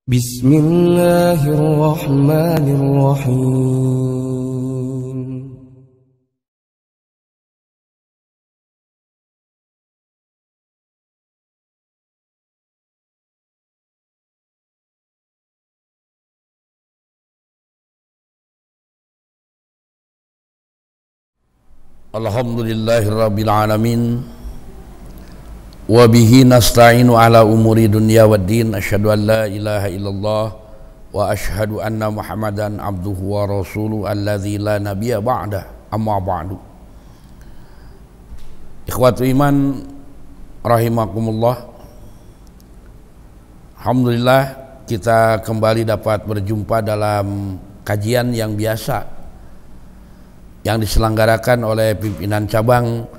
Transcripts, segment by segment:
Bismillahirrahmanirrahim. Alhamdulillahirabbil alamin. Wa bihi nasta'inu ala umuri dunya waddin. Asyhadu an la ilaha illallah wa asyhadu anna Muhammadan abduhu wa rasuluhu alladzi la nabiyya ba'dah. Amma ba'du. Ikhwatu iman rahimakumullah. Alhamdulillah kita kembali dapat berjumpa dalam kajian yang biasa yang diselenggarakan oleh pimpinan cabang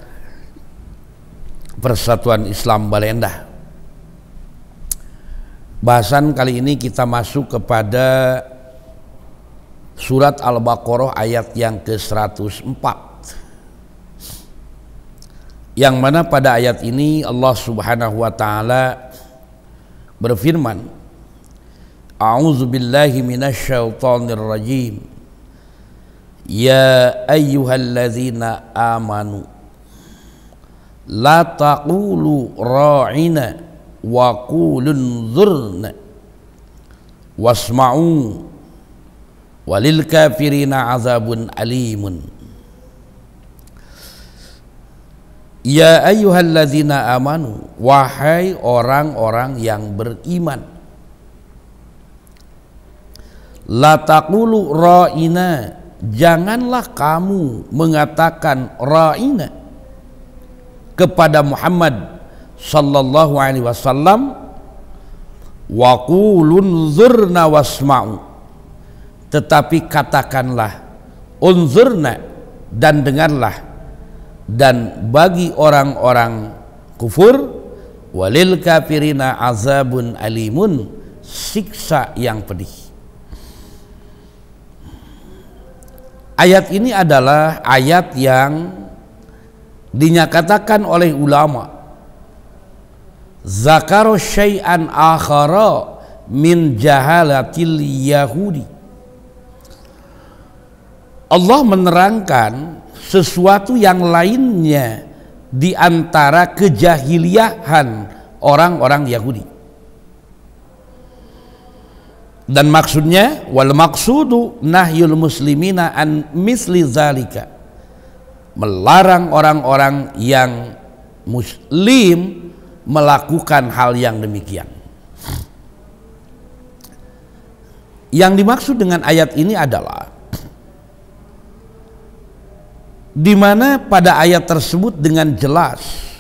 Persatuan Islam Balendah. Bahasan kali ini kita masuk kepada surat Al-Baqarah ayat yang ke-104, yang mana pada ayat ini Allah Subhanahu wa ta'ala berfirman, A'udzu billahi minasyaitonir rajim. Ya ayyuhalladzina amanu la taqulu ra'ina wa qulun zurna wasma'u walil kafirina azabun alimun. Ya ayyuhalladzina amanu, wahai orang-orang yang beriman, la taqulu ra'ina, janganlah kamu mengatakan ra'ina kepada Muhammad sallallahu alaihi wasallam, wa qulun zurna wasma'u, tetapi katakanlah unzurna, dan dengarlah, dan bagi orang-orang kufur walil kafirina azabun alimun, siksa yang pedih. Ayat ini adalah ayat yang dinyatakan oleh ulama zakaro syai'an akhara min jahalatil yahudi. Allah menerangkan sesuatu yang lainnya di antara kejahiliahan orang-orang Yahudi, dan maksudnya wal maqsudu nahyul muslimina an misli zalika, melarang orang-orang yang muslim melakukan hal yang demikian. Yang dimaksud dengan ayat ini adalah di mana pada ayat tersebut dengan jelas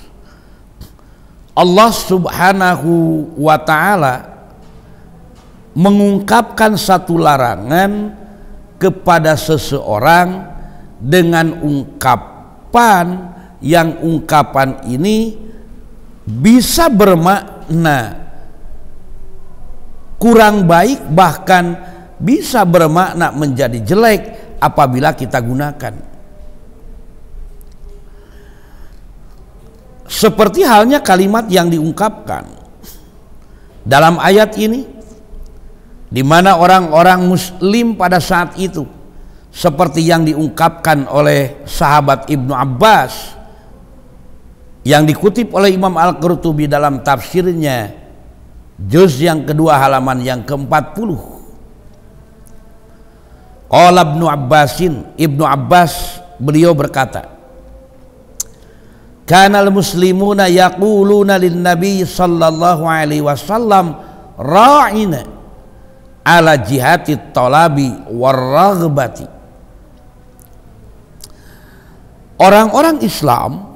Allah Subhanahu wa ta'ala mengungkapkan satu larangan kepada seseorang dengan ungkapan yang ungkapan ini bisa bermakna kurang baik, bahkan bisa bermakna menjadi jelek apabila kita gunakan. Seperti halnya kalimat yang diungkapkan dalam ayat ini, di mana orang-orang muslim pada saat itu, seperti yang diungkapkan oleh sahabat Ibnu Abbas yang dikutip oleh Imam Al-Qurtubi dalam tafsirnya juz yang kedua halaman yang ke-40. Qala Ibnu Abbas beliau berkata, kanal muslimuna yaquluna lin nabi sallallahu alaihi wasallam ra'ina ala jihati talabi warraghbati. Orang-orang Islam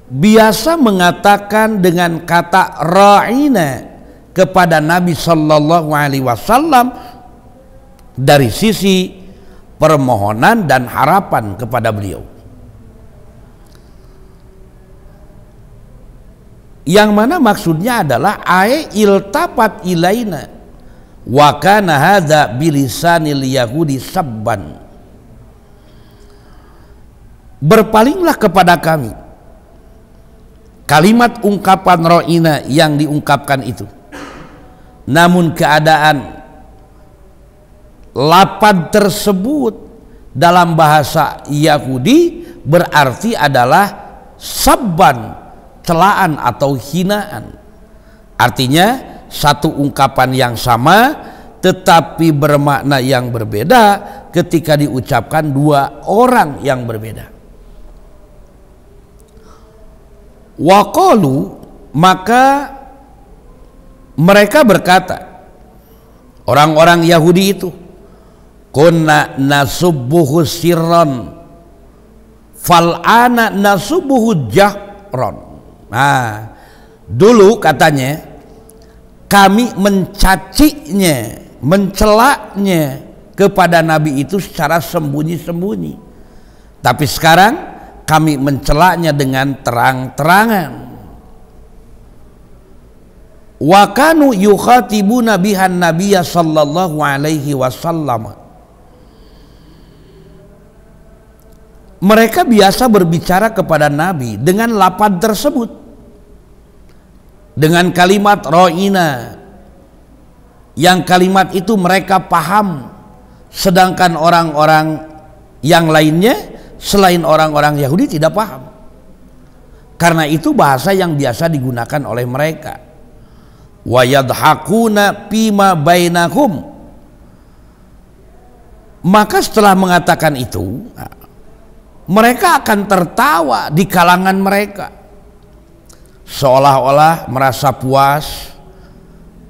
biasa mengatakan dengan kata ra'ina kepada Nabi sallallahu alaihi wasallam dari sisi permohonan dan harapan kepada beliau, yang mana maksudnya adalah ai iltafat ilaina wa kana hadza bilisanil yahudi sabban, berpalinglah kepada kami. Kalimat ungkapan ro'ina yang diungkapkan itu namun keadaan lafaz tersebut dalam bahasa Yahudi berarti adalah sabban, celaan atau hinaan. Artinya satu ungkapan yang sama tetapi bermakna yang berbeda ketika diucapkan dua orang yang berbeda. Waqalu, maka mereka berkata, orang-orang Yahudi itu, kunna nasubbuhu sirran fal'ana nasubbuhu jahron. Nah, dulu katanya kami mencacinya, mencelaknya kepada Nabi itu secara sembunyi-sembunyi, tapi sekarang kami mencelaknya dengan terang-terangan. Wa kanu yukhatibuna bihan nabiyya sallallahu alaihi wasallam. Mereka biasa berbicara kepada Nabi dengan lafaz tersebut, dengan kalimat ro'ina, yang kalimat itu mereka paham, sedangkan orang-orang yang lainnya selain orang-orang Yahudi tidak paham. Karena itu bahasa yang biasa digunakan oleh mereka. Wa yadhakuna pima bainahum. Maka setelah mengatakan itu, mereka akan tertawa di kalangan mereka, seolah-olah merasa puas,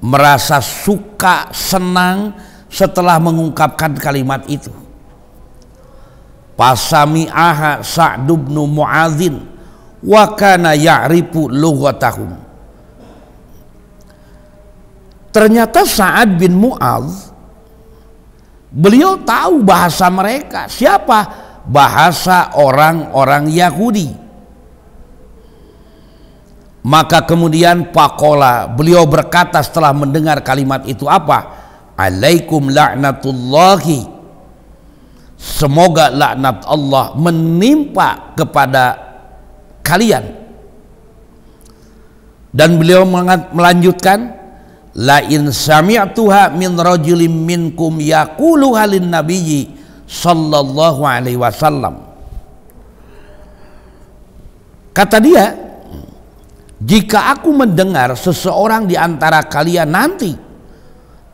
merasa suka, senang setelah mengungkapkan kalimat itu. Pasami'aha Sa'd bin Mu'adzin wa kana ya'rifu lughatahum. Ternyata Sa'ad bin Mu'adz, beliau tahu bahasa mereka. Siapa? Bahasa orang-orang Yahudi. Maka kemudian Pakola, beliau berkata setelah mendengar kalimat itu apa? Alaikum la'natullahi, semoga laknat Allah menimpa kepada kalian. Dan beliau melanjutkan, la in sami'tuha min rajulin minkum yaqulu halin nabiyyi sallallahu alaihi wasallam. Kata dia, jika aku mendengar seseorang di antara kalian nanti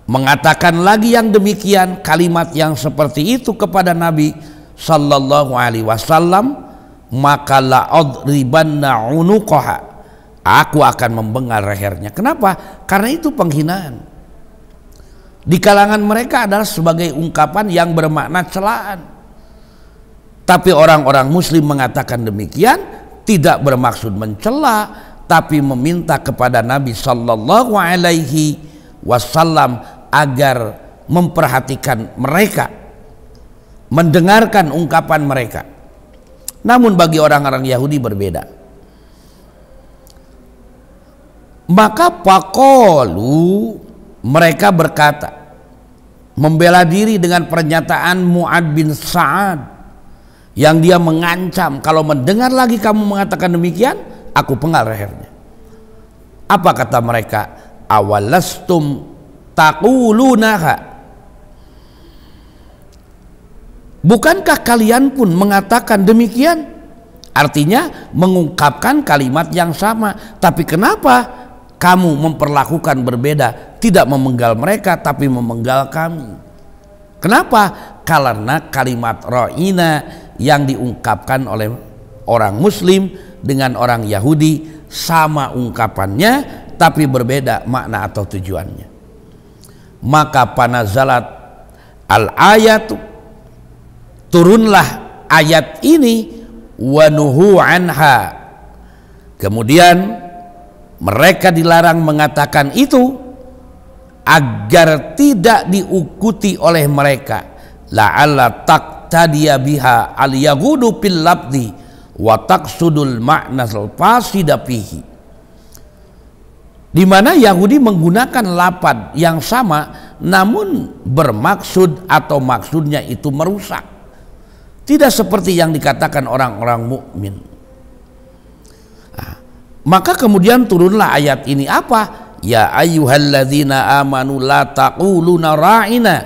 mengatakan lagi yang demikian, kalimat yang seperti itu kepada Nabi sallallahu alaihi wasallam, maka la'adribanna unuqaha, aku akan membengal lehernya. Kenapa? Karena itu penghinaan. Di kalangan mereka adalah sebagai ungkapan yang bermakna celaan. Tapi orang-orang muslim mengatakan demikian tidak bermaksud mencela, tapi meminta kepada Nabi sallallahu alaihi wasallam agar memperhatikan mereka, mendengarkan ungkapan mereka. Namun bagi orang-orang Yahudi berbeda. Maka faqalu, mereka berkata, membela diri dengan pernyataan Mu'ad bin Sa'ad yang dia mengancam, kalau mendengar lagi kamu mengatakan demikian, aku penggal lehernya. Apa kata mereka? Awalastum taqulunaha, bukankah kalian pun mengatakan demikian? Artinya mengungkapkan kalimat yang sama, tapi kenapa kamu memperlakukan berbeda, tidak memenggal mereka tapi memenggal kami? Kenapa? Karena kalimat ro'ina yang diungkapkan oleh orang muslim dengan orang Yahudi sama ungkapannya tapi berbeda makna atau tujuannya. Maka panazalat al-ayatu, turunlah ayat ini, wa nuhu anha, kemudian mereka dilarang mengatakan itu agar tidak diikuti oleh mereka. La'alla taqtadiya biha al-yahudu fil labdi wa taqsudul ma'na al-fasida fihi. Di mana Yahudi menggunakan lafaz yang sama namun bermaksud atau maksudnya itu merusak. Tidak seperti yang dikatakan orang-orang mukmin. Maka kemudian turunlah ayat ini, apa? ya ayyuhalladzina amanu la taquluna ra'ina,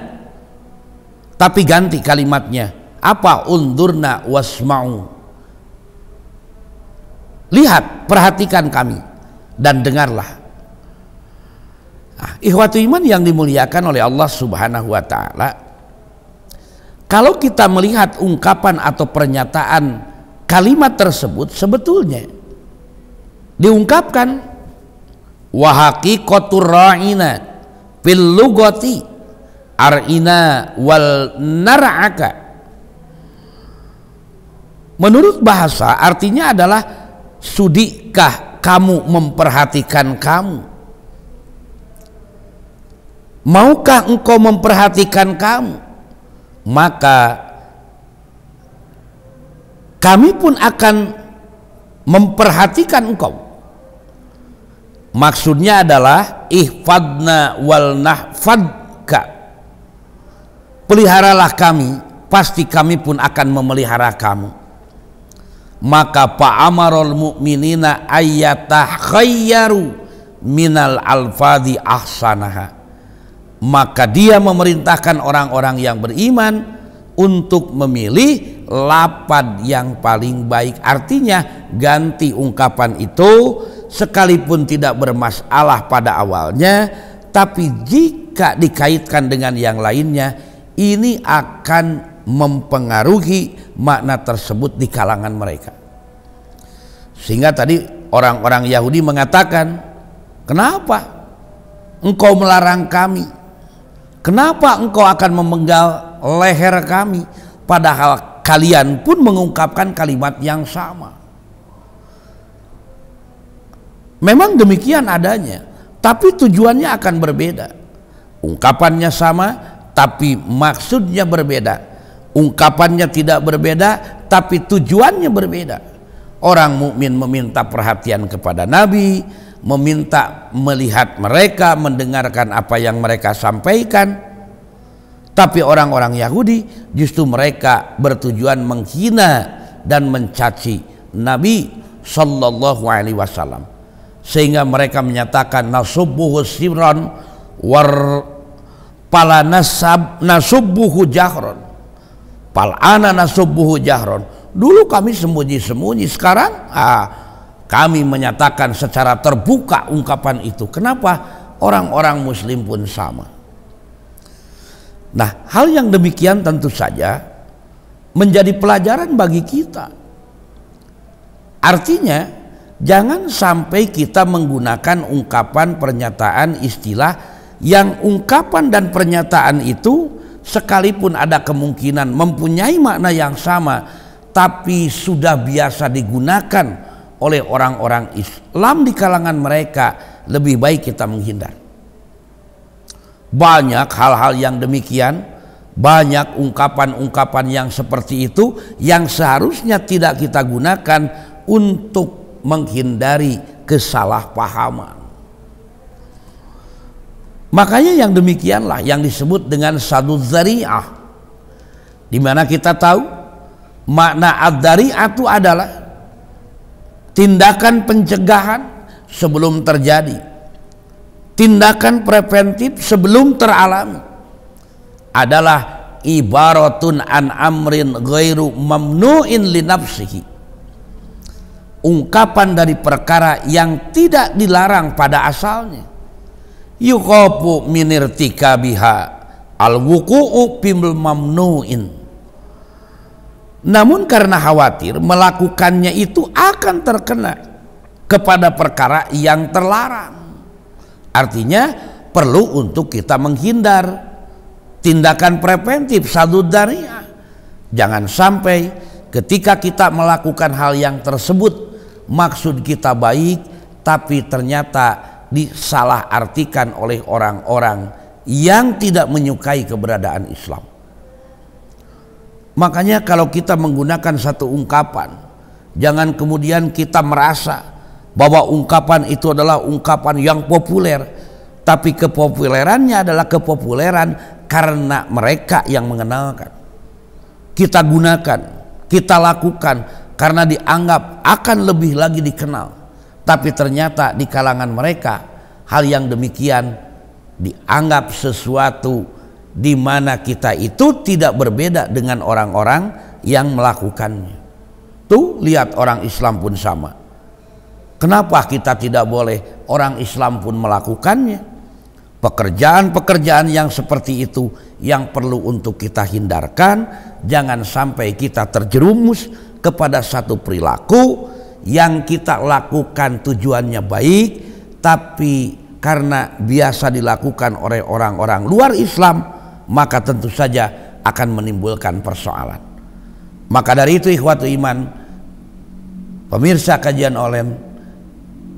tapi ganti kalimatnya apa? Undurna wasma'u, lihat, perhatikan kami dan dengarlah. Nah, ikhwatu iman yang dimuliakan oleh Allah Subhanahu wa taala, kalau kita melihat ungkapan atau pernyataan kalimat tersebut, sebetulnya diungkapkan wa haqiqatur ra'ina fil lugati ar'ina wal nar'aka. Menurut bahasa artinya adalah sudikah kamu memperhatikan kamu? Maukah engkau memperhatikan kamu? Maka kami pun akan memperhatikan engkau. Maksudnya adalah ihfadna wal nahfadka, peliharalah kami, pasti kami pun akan memelihara kamu. Maka fa'amarul mu'minina ayyatakhayyaru minal alfadhi ahsanaha, maka dia memerintahkan orang-orang yang beriman untuk memilih lafaz yang paling baik. Artinya ganti ungkapan itu sekalipun tidak bermasalah pada awalnya, tapi jika dikaitkan dengan yang lainnya, ini akan mempengaruhi makna tersebut di kalangan mereka. Sehingga tadi orang-orang Yahudi mengatakan, kenapa engkau melarang kami? Kenapa engkau akan memenggal leher kami? Padahal kalian pun mengungkapkan kalimat yang sama. Memang demikian adanya, tapi tujuannya akan berbeda. Ungkapannya sama, tapi maksudnya berbeda. Ungkapannya tidak berbeda, tapi tujuannya berbeda. Orang mukmin meminta perhatian kepada Nabi, meminta melihat mereka, mendengarkan apa yang mereka sampaikan. Tapi orang-orang Yahudi justru mereka bertujuan menghina dan mencaci Nabi Sallallahu Alaihi Wasallam, sehingga mereka menyatakan nasubbuhu sirran war pala nasubbuhu jahron, pal'ana nasubbuhu jahron. Dulu kami sembunyi-sembunyi, sekarang kami menyatakan secara terbuka ungkapan itu. Kenapa? Orang-orang muslim pun sama. Nah, hal yang demikian tentu saja menjadi pelajaran bagi kita. Artinya jangan sampai kita menggunakan ungkapan, pernyataan, istilah yang ungkapan dan pernyataan itu sekalipun ada kemungkinan mempunyai makna yang sama, tapi sudah biasa digunakan oleh orang-orang Islam di kalangan mereka, lebih baik kita menghindar. Banyak hal-hal yang demikian, banyak ungkapan-ungkapan yang seperti itu yang seharusnya tidak kita gunakan untuk menghindari kesalahpahaman. Makanya yang demikianlah yang disebut dengan sadud dzari'ah, di mana kita tahu makna ad-dzari'ah itu adalah tindakan pencegahan sebelum terjadi, tindakan preventif sebelum teralami, adalah ibaratun an amrin ghairu mamnu'in li nafsihi, ungkapan dari perkara yang tidak dilarang pada asalnya. Yuqafu min irtikabiha al-wuqu'u bil mamnu'in, namun karena khawatir melakukannya itu akan terkena kepada perkara yang terlarang. Artinya perlu untuk kita menghindar, tindakan preventif sadud dzari'ah. Jangan sampai ketika kita melakukan hal yang tersebut maksud kita baik, tapi ternyata disalah artikan oleh orang-orang yang tidak menyukai keberadaan Islam. Makanya kalau kita menggunakan satu ungkapan, jangan kemudian kita merasa bahwa ungkapan itu adalah ungkapan yang populer, tapi kepopulerannya adalah kepopuleran karena mereka yang mengenalkan. Kita gunakan, kita lakukan karena dianggap akan lebih lagi dikenal, tapi ternyata di kalangan mereka hal yang demikian dianggap sesuatu di mana kita itu tidak berbeda dengan orang-orang yang melakukannya. Tuh, lihat orang Islam pun sama. Kenapa kita tidak boleh orang Islam pun melakukannya? Pekerjaan-pekerjaan yang seperti itu yang perlu untuk kita hindarkan. Jangan sampai kita terjerumus kepada satu perilaku yang kita lakukan tujuannya baik, tapi karena biasa dilakukan oleh orang-orang luar Islam, maka tentu saja akan menimbulkan persoalan. Maka dari itu ikhwatu iman, pemirsa kajian online,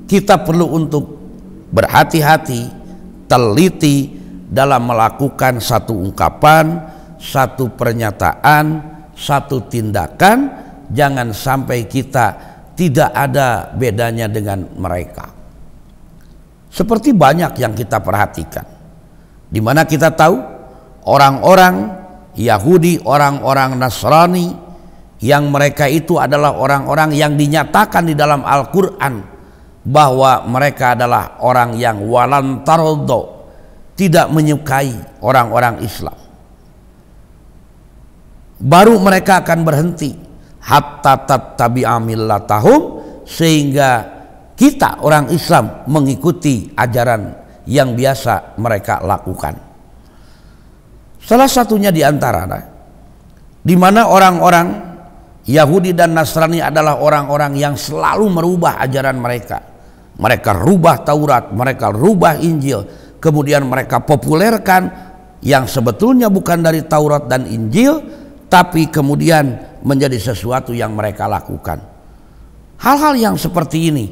kita perlu untuk berhati-hati, teliti dalam melakukan satu ungkapan, satu pernyataan, satu tindakan. Jangan sampai kita tidak ada bedanya dengan mereka. Seperti banyak yang kita perhatikan, di mana kita tahu orang-orang Yahudi, orang-orang Nasrani, yang mereka itu adalah orang-orang yang dinyatakan di dalam Al-Quran bahwa mereka adalah orang yang walan tardo, tidak menyukai orang-orang Islam. Baru mereka akan berhenti hatta tattabi'a millatahum, sehingga kita orang Islam mengikuti ajaran yang biasa mereka lakukan. Salah satunya di antara di mana orang-orang Yahudi dan Nasrani adalah orang-orang yang selalu merubah ajaran mereka. Mereka rubah Taurat, mereka rubah Injil, kemudian mereka populerkan yang sebetulnya bukan dari Taurat dan Injil, tapi kemudian menjadi sesuatu yang mereka lakukan. Hal-hal yang seperti ini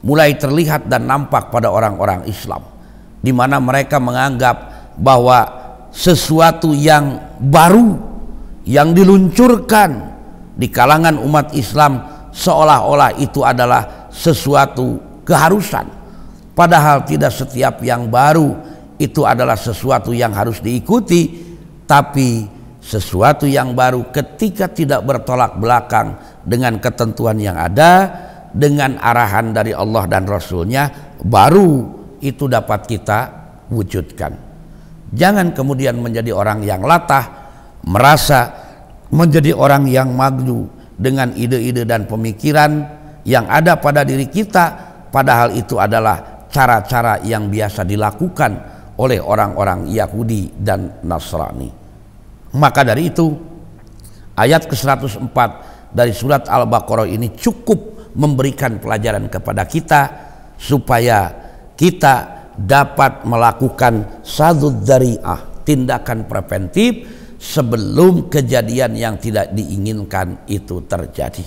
mulai terlihat dan nampak pada orang-orang Islam, di mana mereka menganggap bahwa sesuatu yang baru yang diluncurkan di kalangan umat Islam seolah-olah itu adalah sesuatu keharusan, padahal tidak setiap yang baru itu adalah sesuatu yang harus diikuti, tapi sesuatu yang baru ketika tidak bertolak belakang dengan ketentuan yang ada, dengan arahan dari Allah dan Rasulnya, baru itu dapat kita wujudkan. Jangan kemudian menjadi orang yang latah, merasa menjadi orang yang malu dengan ide-ide dan pemikiran yang ada pada diri kita, padahal itu adalah cara-cara yang biasa dilakukan oleh orang-orang Yahudi dan Nasrani. Maka dari itu ayat ke-104 dari surat Al-Baqarah ini cukup memberikan pelajaran kepada kita supaya kita dapat melakukan sadud dzari'ah, tindakan preventif sebelum kejadian yang tidak diinginkan itu terjadi.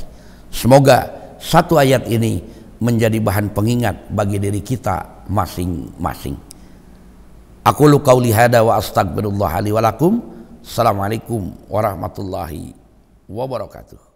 Semoga satu ayat ini menjadi bahan pengingat bagi diri kita masing-masing. Aqulu qauli hada wa astaghfirullah li wa lakum. Assalamualaikum warahmatullahi wabarakatuh.